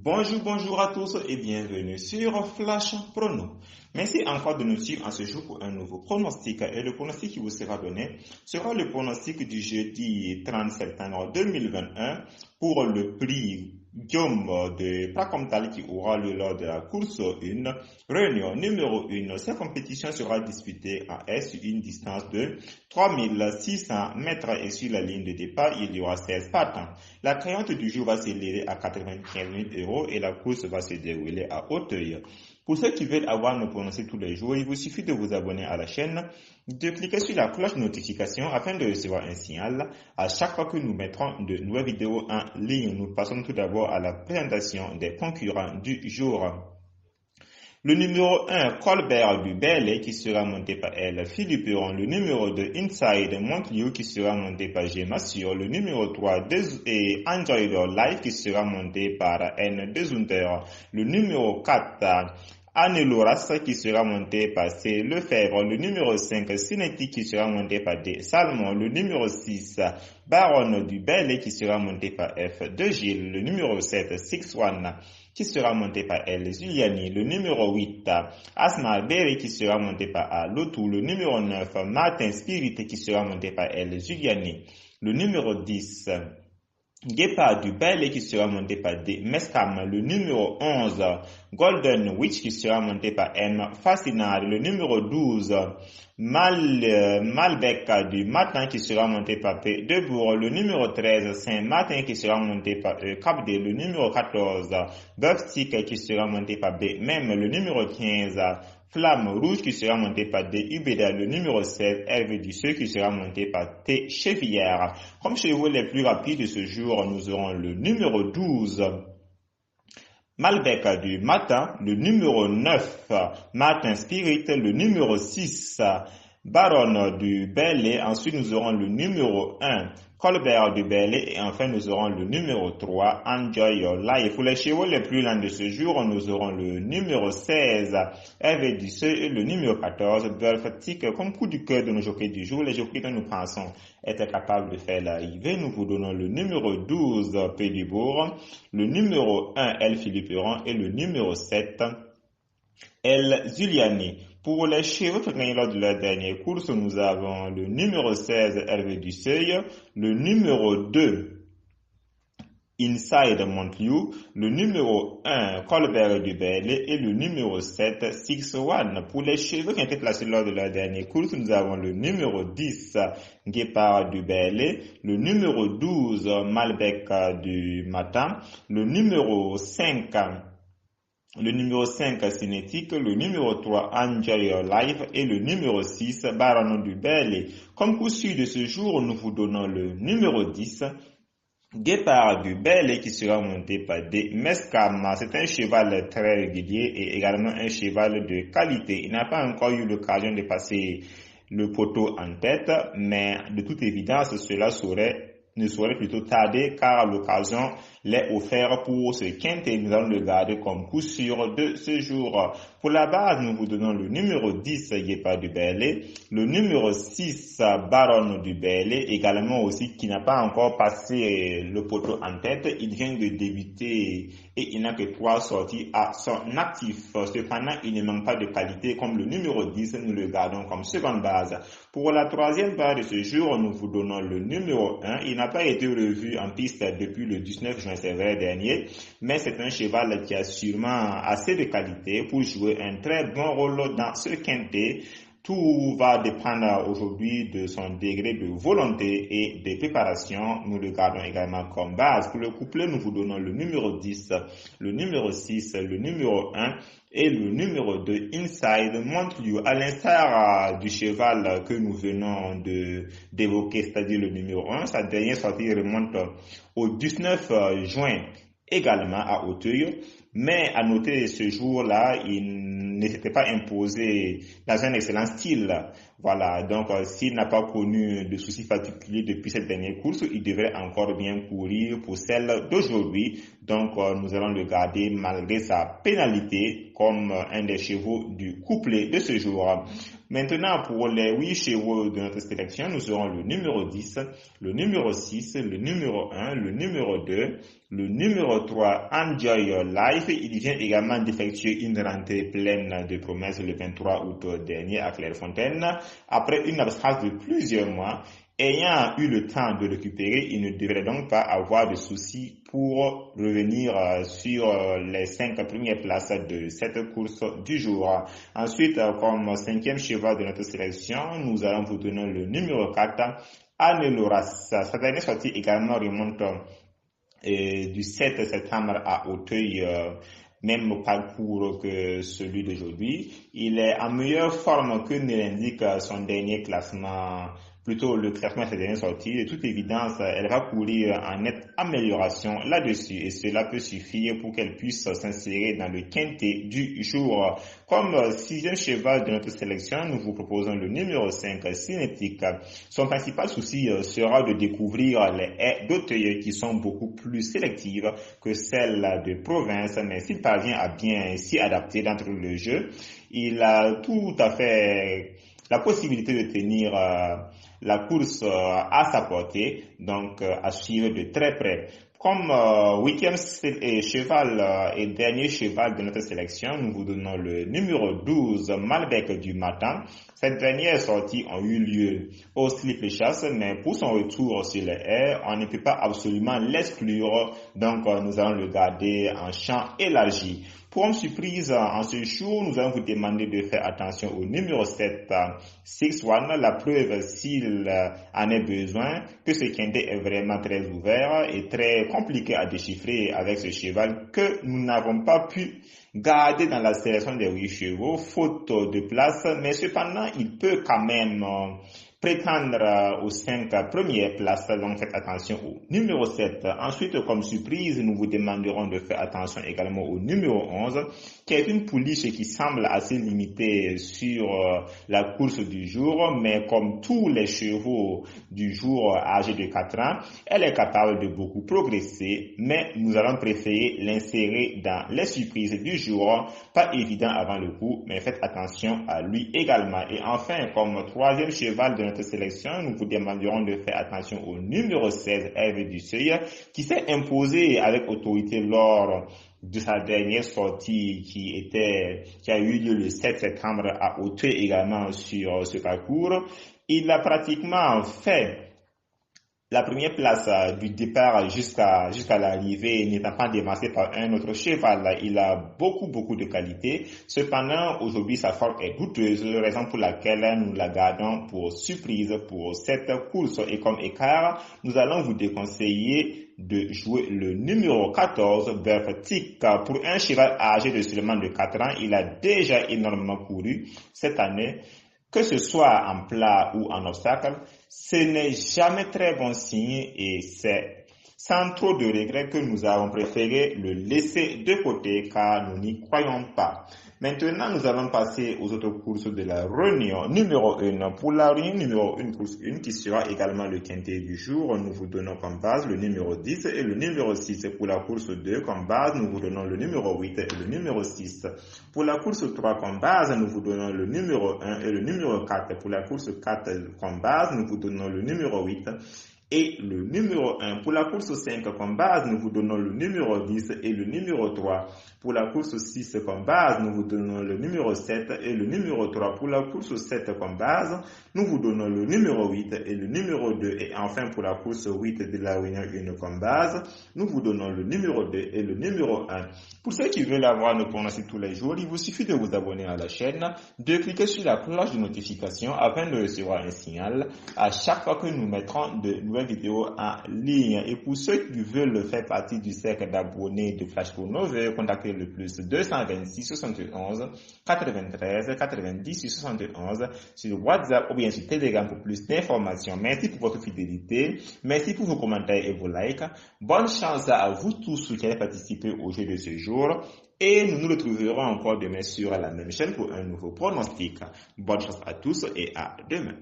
Bonjour à tous et bienvenue sur Flash Prono. Merci encore de nous suivre en ce jour pour un nouveau pronostic. Et le pronostic qui vous sera donné sera le pronostic du jeudi 30 septembre 2021 pour le prix Guillaume de Placomtal qui aura lieu lors de la course 1, réunion numéro 1. Cette compétition sera disputée à S sur une distance de 3600 mètres et sur la ligne de départ, il y aura 16 partants. La crainte du jour va s'élever à 95 000 € et la course va se dérouler à Hauteuil. Pour ceux qui veulent avoir nos pronostics tous les jours, il vous suffit de vous abonner à la chaîne, de cliquer sur la cloche de notification afin de recevoir un signal à chaque fois que nous mettrons de nouvelles vidéos en ligne. Nous passons tout d'abord à la présentation des concurrents du jour. Le numéro 1, Colbert du Bel qui sera monté par L. Philippe Perron. Le numéro 2, Inside Montlieu qui sera monté par G. Massio. Le numéro 3, Enjoy Your Life qui sera monté par N. Desunter. Le numéro 4, Anne-Loras qui sera monté par C. Lefebvre. Le numéro 5, Cinétique qui sera monté par D. Salmon. Le numéro 6, Baron du Bel qui sera monté par F. De Gilles. Le numéro 7, Six One qui sera monté par L. Giuliani. Le numéro 8, Asma Berry qui sera monté par A. Lotou. Le numéro 9, Martin Spirit qui sera monté par L. Giuliani. Le numéro 10, Guépard du Bel qui sera monté par D. Mescam. Le numéro 11, Golden Witch qui sera monté par M. Fascinard. Le numéro 12, Malbec du Matin qui sera monté par P. Debourg. Le numéro 13, Saint-Martin qui sera monté par E. Cap D. Le numéro 14, Buffstick qui sera monté par B. Même. Le numéro 15, Flamme Rouge qui sera monté par D. Ubeda. Le numéro 7, Hervé Dusseux qui sera monté par T. Chevillère. Comme chevaux les plus rapides de ce jour, nous aurons le numéro 12, Malbec du Matin, le numéro 9, Martin Spirit, le numéro 6, Baron du Bel. Ensuite, nous aurons le numéro 1, Colbert du Bel. Et enfin, nous aurons le numéro 3, Enjoy Your Life. Pour les chevaux les plus lents de ce jour, nous aurons le numéro 16, Hervé Dusseux, et le numéro 14, Belfatique. Comme coup du cœur de nos jockeys du jour, les jockeys que nous pensons être capables de faire l'arrivée, nous vous donnons le numéro 12, Pédibourg, le numéro 1, L. Philippe Perron, et le numéro 7, L. Giuliani. Pour les chevaux qui ont gagné lors de leur dernière course, nous avons le numéro 16, Hervé Dusseuil, le numéro 2, Inside Montlieu, le numéro 1, Colbert du Bel et le numéro 7, Six One. Pour les chevaux qui ont été placés lors de leur dernière course, nous avons le numéro 10, Guépard du Bel, le numéro 12, Malbec du Matin, le numéro 5, Cinétique, le numéro 3, Enjoy Your Life et le numéro 6, Baron du Bel. Comme coup sûr de ce jour, nous vous donnons le numéro 10, Guépard du Bel qui sera monté par D. Mescam. C'est un cheval très régulier et également un cheval de qualité. Il n'a pas encore eu l'occasion de passer le poteau en tête, mais de toute évidence, cela ne saurait plutôt tarder car l'occasion l'est offerte pour ce quintet. Nous allons le garder comme coup sûr de ce jour. Pour la base, nous vous donnons le numéro 10, Guépard du Bel, le numéro 6, Baron du Bel, également aussi qui n'a pas encore passé le poteau en tête. Il vient de débuter et il n'a que 3 sorties à son actif. Cependant, il ne manque pas de qualité comme le numéro 10, nous le gardons comme seconde base. Pour la troisième base de ce jour, nous vous donnons le numéro 1. Il n'a pas été revu en piste depuis le 19 juin, c'est vrai, dernier, mais c'est un cheval qui a sûrement assez de qualité pour jouer un très bon rôle dans ce quintet. Tout va dépendre aujourd'hui de son degré de volonté et de préparation. Nous le gardons également comme base. Pour le couplet, nous vous donnons le numéro 10, le numéro 6, le numéro 1 et le numéro 2, Inside Montlieu. À l'instar du cheval que nous venons d'évoquer, c'est-à-dire le numéro 1, sa dernière sortie remonte au 19 juin également à Hauteuil. Mais à noter ce jour-là, il ne s'était pas imposé dans un excellent style. Voilà, donc s'il n'a pas connu de soucis particuliers depuis cette dernière course, il devrait encore bien courir pour celle d'aujourd'hui. Donc nous allons le garder malgré sa pénalité comme un des chevaux du couplet de ce jour. Maintenant, pour les 8 chevaux de notre sélection, nous aurons le numéro 10, le numéro 6, le numéro 1, le numéro 2, le numéro 3, Enjoy Your Life. Il vient également d'effectuer une rentrée pleine de promesses le 23 août dernier à Clairefontaine. Après une absence de plusieurs mois, ayant eu le temps de récupérer, il ne devrait donc pas avoir de soucis pour revenir sur les 5 premières places de cette course du jour. Ensuite, comme 5e cheval de notre sélection, nous allons vous donner le numéro 4, Aneloras. Sa dernière sortie également remonte du 7 septembre à Auteuil, même parcours que celui d'aujourd'hui. Il est en meilleure forme que ne l'indique son dernier classement, plutôt le classement de ses dernières sorties. De toute évidence, elle va courir en nette amélioration là-dessus et cela peut suffire pour qu'elle puisse s'insérer dans le quintet du jour. Comme 6e cheval de notre sélection, nous vous proposons le numéro 5, Cinétique. Son principal souci sera de découvrir les haies d'Auteuil qui sont beaucoup plus sélectives que celles de province, mais s'il parvient à bien s'y adapter d'entre le jeu, il a tout à fait la possibilité de tenir la course à sa portée, donc à suivre de très près. Comme 8e cheval et dernier cheval de notre sélection, nous vous donnons le numéro 12, Malbec du Matin. Cette dernière sortie a eu lieu au slip les chasses, mais pour son retour sur les haies, on ne peut pas absolument l'exclure, donc nous allons le garder en champ élargi. Pour une surprise, en ce jour, nous allons vous demander de faire attention au numéro 7, 6-1, la preuve s'il en est besoin, que ce quintet est vraiment très ouvert et très compliqué à déchiffrer avec ce cheval que nous n'avons pas pu garder dans la sélection des 8 chevaux, faute de place, mais cependant, il peut quand même prétendre aux 5 premières places, donc faites attention au numéro 7. Ensuite, comme surprise, nous vous demanderons de faire attention également au numéro 11, qui est une pouliche qui semble assez limitée sur la course du jour, mais comme tous les chevaux du jour âgés de 4 ans, elle est capable de beaucoup progresser, mais nous allons préférer l'insérer dans les surprises du jour, pas évident avant le coup, mais faites attention à lui également. Et enfin, comme 3e cheval de notre sélection, nous vous demanderons de faire attention au numéro 16, Hervé du Seuil, qui s'est imposé avec autorité lors de sa dernière sortie qui a eu lieu le 7 septembre à Auteuil également sur ce parcours. Il a pratiquement fait la première place du départ jusqu'à l'arrivée, n'étant pas dévancé par un autre cheval. Il a beaucoup de qualités. Cependant, aujourd'hui, sa forme est douteuse, raison pour laquelle nous la gardons pour surprise pour cette course. Et comme écart, nous allons vous déconseiller de jouer le numéro 14, Vertic. Pour un cheval âgé de seulement de 4 ans, il a déjà énormément couru cette année. Que ce soit en plat ou en obstacle, ce n'est jamais très bon signe et c'est sans trop de regrets que nous avons préféré le laisser de côté car nous n'y croyons pas. Maintenant, nous allons passer aux autres courses de la réunion numéro 1. Pour la réunion numéro 1, course 1, qui sera également le quintet du jour, nous vous donnons comme base le numéro 10 et le numéro 6. Pour la course 2, comme base, nous vous donnons le numéro 8 et le numéro 6. Pour la course 3, comme base, nous vous donnons le numéro 1 et le numéro 4. Pour la course 4, comme base, nous vous donnons le numéro 8 et le numéro 1. Pour la course 5 comme base, nous vous donnons le numéro 10 et le numéro 3. Pour la course 6 comme base, nous vous donnons le numéro 7 et le numéro 3. Pour la course 7 comme base, nous vous donnons le numéro 8 et le numéro 2. Et enfin, pour la course 8 de la réunion 1 comme base, nous vous donnons le numéro 2 et le numéro 1. Pour ceux qui veulent avoir nos pronostics tous les jours, il vous suffit de vous abonner à la chaîne, de cliquer sur la cloche de notification afin de recevoir un signal à chaque fois que nous mettrons de nouvelles vidéos en ligne. Et pour ceux qui veulent faire partie du cercle d'abonnés de Flash Chrono, veuillez contacter le plus 226 71 93 90 71 sur WhatsApp ou bien sur Telegram pour plus d'informations. Merci pour votre fidélité, merci pour vos commentaires et vos likes. Bonne chance à vous tous qui avez participé au jeu de ce jour et nous nous retrouverons encore demain sur la même chaîne pour un nouveau pronostic. Bonne chance à tous et à demain.